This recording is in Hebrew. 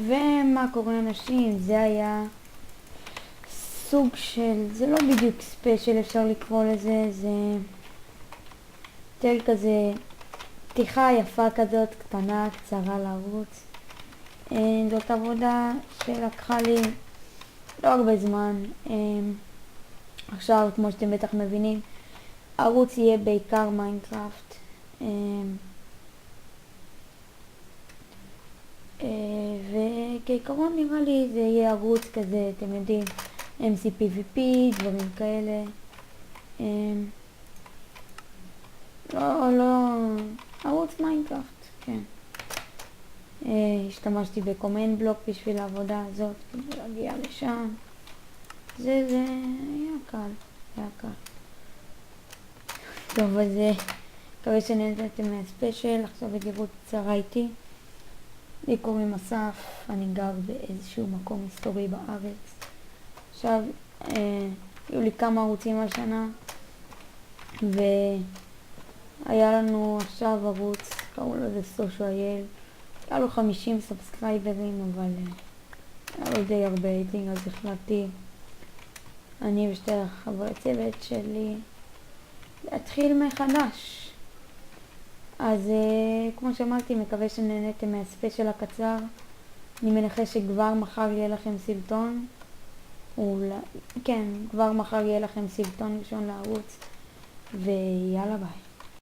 ומה קורה אנשים, זה היה סוג של, זה לא בדיוק ספיישל אפשר לקרוא לזה, זה יותר כזה פתיחה יפה כזאת, קטנה, קצרה לערוץ. זאת עבודה שלקחה לי לא הרבה זמן. עכשיו, כמו שאתם בטח מבינים, הערוץ יהיה בעיקר מיינקראפט. וכעיקרון נראה לי זה יהיה ערוץ כזה, אתם יודעים, MCPVP, דברים כאלה. לא, ערוץ מיינקראפט, כן. השתמשתי בקומנד בלוק בשביל העבודה הזאת, כדי להגיע לשם. זה היה קל, היה קל. טוב, אז מקווה שנהנתם מהספיישל. עכשיו היכרות קצרה איתי. לי קוראים אסף, אני גר באיזשהו מקום היסטורי בארץ. עכשיו, היו לי כמה ערוצים השנה, והיה לנו עכשיו ערוץ, קראו לזה סושייל. היה לו 50 סאבסקרייברים, אבל היה לו די הרבה רייטינג, אז החלטתי, אני ושתי חברי צוות שלי, להתחיל מחדש. אז כמו שאמרתי, מקווה שנהנתם מהספיישל הקצר. אני מניחה שכבר מחר יהיה לכם סרטון. כן, כבר מחר יהיה לכם סרטון ראשון לערוץ. ויאללה ביי.